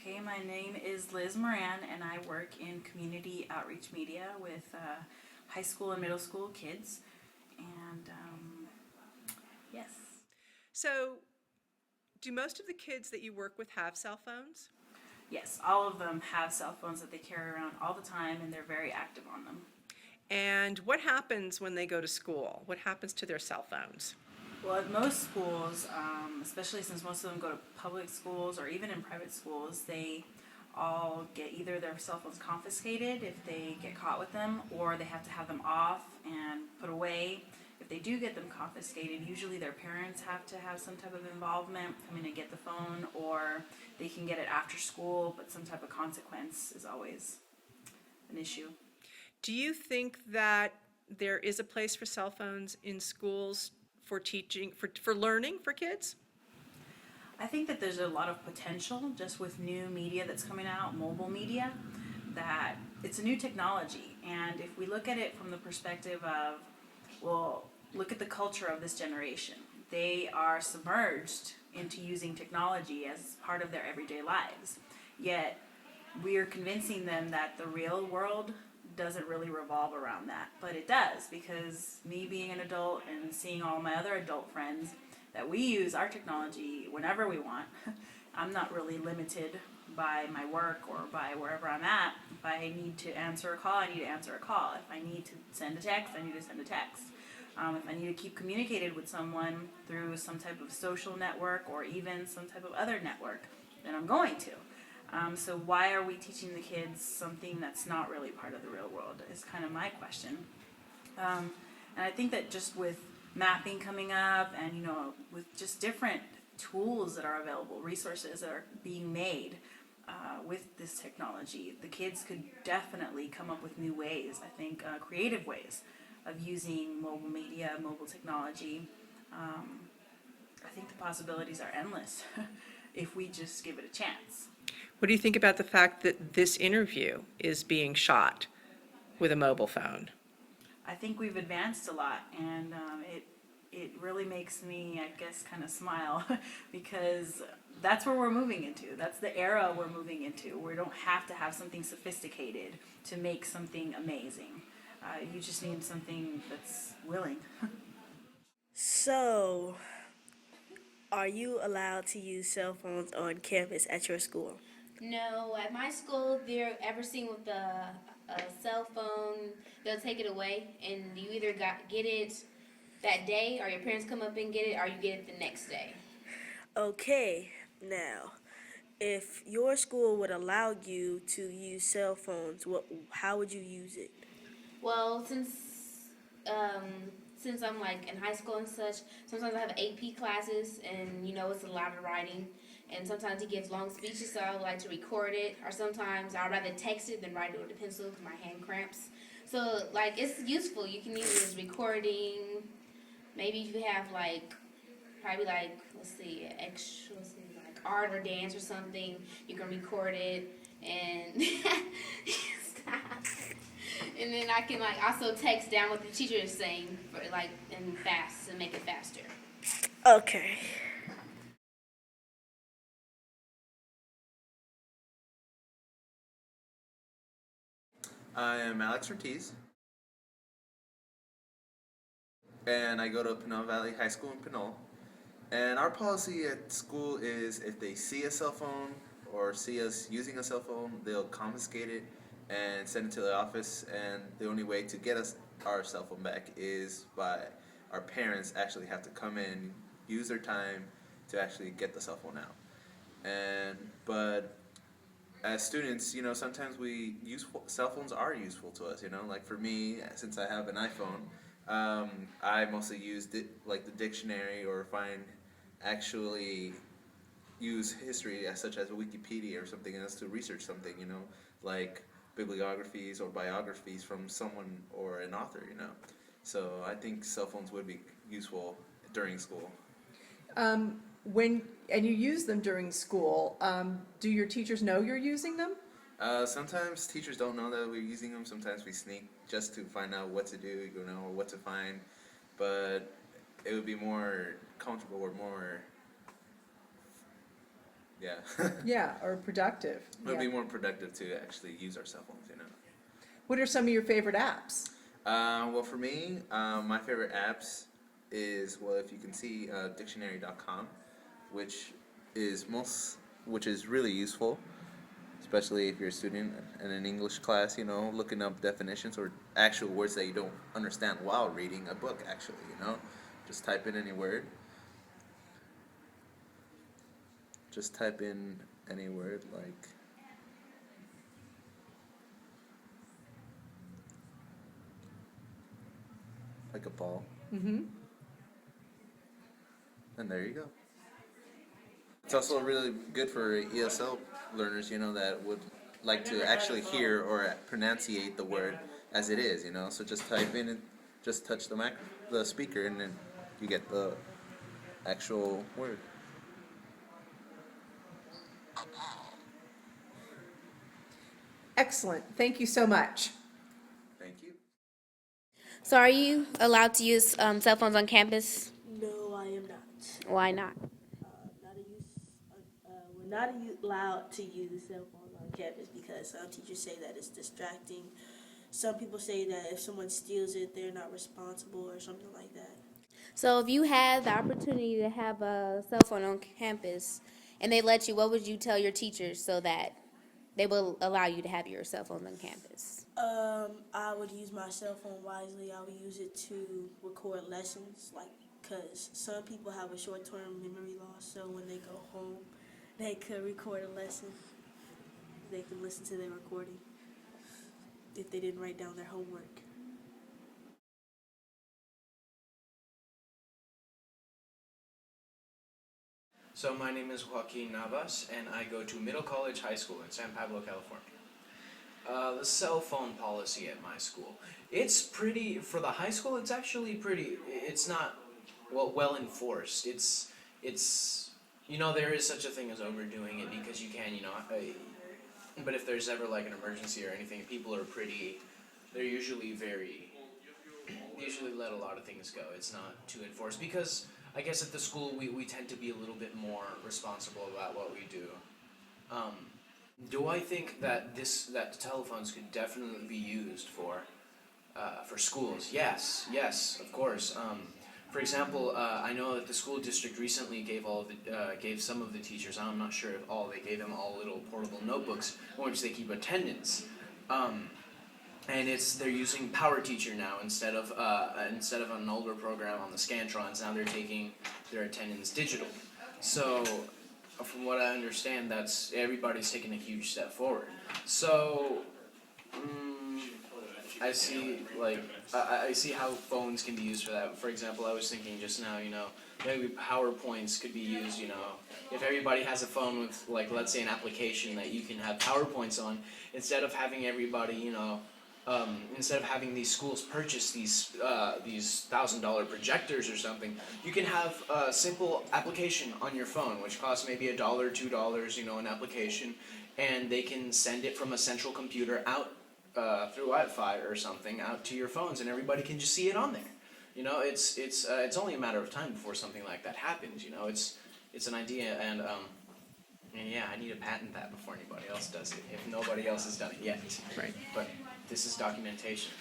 Okay, my name is Liz Moran, and I work in community outreach media with high school and middle school kids. And yes, So, do most of the kids that you work with have cell phones? yes, all of them have cell phones that they carry around all the time, and they're very active on them. And what happens when they go to school? What happens to their cell phones? Well, at most schools, especially since most of them go to public schools or even in private schools, they all get either their cell phones confiscated if they get caught with them, or they have to have them off and put away. If they do get them confiscated, usually their parents have to have some type of involvement, come in and get the phone, or they can get it after school, but some type of consequence is always an issue. Do you think that there is a place for cell phones in schools for teaching, for learning for kids? I think that there's a lot of potential just with new media that's coming out, mobile media, that it's a new technology. And if we look at it from the perspective of, well, look at the culture of this generation. They are submerged into using technology as part of their everyday lives. Yet we are convincing them that the real world doesn't really revolve around that. But it does, because me being an adult and seeing all my other adult friends, that we use our technology whenever we want. I'm not really limited by my work or by wherever I'm at. If I need to answer a call, I need to answer a call. If I need to send a text, I need to send a text. If I need to keep communicated with someone through some type of social network or even some type of other network, then I'm going to. So why are we teaching the kids something that's not really part of the real world is kind of my question. And I think that just with mapping coming up and, with just different tools that are available, resources that are being made with this technology, the kids could definitely come up with new ways, I think, creative ways of using mobile media, mobile technology. I think the possibilities are endless if we just give it a chance. What do you think about the fact that this interview is being shot with a mobile phone? I think we've advanced a lot, and it really makes me, I guess, kind of smile because that's where we're moving into. That's the era we're moving into. We don't have to have something sophisticated to make something amazing. You just need something that's willing. So, are you allowed to use cell phones on campus at your school? No, at my school, they're ever seen with a cell phone, they'll take it away, and you either get it that day, or your parents come up and get it, or you get it the next day. Okay, now, if your school would allow you to use cell phones, how would you use it? Well, um, since I'm like in high school and such, sometimes I have AP classes, and it's a lot of writing. And sometimes he gives long speeches, so I would like to record it. Or sometimes I'd rather text it than write it with a pencil because my hand cramps. So, it's useful. You can use it as recording. Maybe if you have, probably, like art or dance or something, you can record it. And, stop. And then I can, also text down what the teacher is saying, and fast, and make it faster. Okay. I am Alex Ortiz, and I go to Pinole Valley High School in Pinole. And our policy at school is if they see a cell phone or see us using a cell phone, they'll confiscate it and send it to the office. And the only way to get us our cell phone back is by our parents actually have to come in, use their time to actually get the cell phone out. But as students, sometimes cell phones are useful to us. Like for me, since I have an iPhone, I mostly use like the dictionary or actually use history such as Wikipedia or something else to research something. Like bibliographies or biographies from someone or an author. So I think cell phones would be useful during school. And you use them during school, do your teachers know you're using them? Sometimes teachers don't know that we're using them. Sometimes we sneak just to find out what to do, or what to find. But it would be more comfortable or more Yeah. Yeah, or productive. It'll Yeah. be more productive to actually use our cell phones, you know. What are some of your favorite apps? Well, for me, my favorite apps is, well, if you can see, dictionary.com, which which is really useful, especially if you're a student in an English class, you know, looking up definitions or actual words that you don't understand while reading a book, actually, you know. Just type in any word. Just type in any word like a ball, Mm-hmm. and there you go. It's also really good for ESL learners, you know, that would like to actually hear or pronunciate the word as it is, you know. So just type in and just touch the speaker, and then you get the actual word. Excellent. Thank you so much. Thank you. So, are you allowed to use cell phones on campus? No, I am not. Why not? We're not allowed to use cell phones on campus because some teachers say that it's distracting. Some people say that if someone steals it, they're not responsible or something like that. So, if you had the opportunity to have a cell phone on campus and they let you, what would you tell your teachers so that they will allow you to have your cell phone on campus? I would use my cell phone wisely. I would use it to record lessons, because some people have a short-term memory loss, so when they go home, they could record a lesson. They could listen to their recording if they didn't write down their homework. So my name is Joaquin Navas, and I go to Middle College High School in San Pablo, California. The cell phone policy at my school. It's pretty, for the high school, it's actually pretty, it's not, well enforced. It's, you know, there is such a thing as overdoing it because you can, you know, but if there's ever like an emergency or anything, people are they're usually usually let a lot of things go. It's not too enforced because I guess at the school we tend to be a little bit more responsible about what we do. Do I think that telephones could definitely be used for schools? Yes, of course. For example, I know that the school district recently gave some of the teachers, I'm not sure if all, they gave them all little portable notebooks in which they keep attendance. And they're using Power Teacher now instead of an older program on the Scantrons. Now they're taking their attendance digital. So, from what I understand, everybody's taking a huge step forward. So, I see I see how phones can be used for that. For example, I was thinking just now, you know, maybe PowerPoints could be used. You know, if everybody has a phone with, like, let's say an application that you can have PowerPoints on, instead of having everybody, you know. Instead of having these schools purchase these $1,000 projectors or something, you can have a simple application on your phone, which costs maybe $1, $2, you know, an application, and they can send it from a central computer out through Wi-Fi or something out to your phones, and everybody can just see it on there. You know, it's only a matter of time before something like that happens. You know, it's an idea, and yeah, I need to patent that before anybody else does it, if nobody else has done it yet. Right. But this is documentation.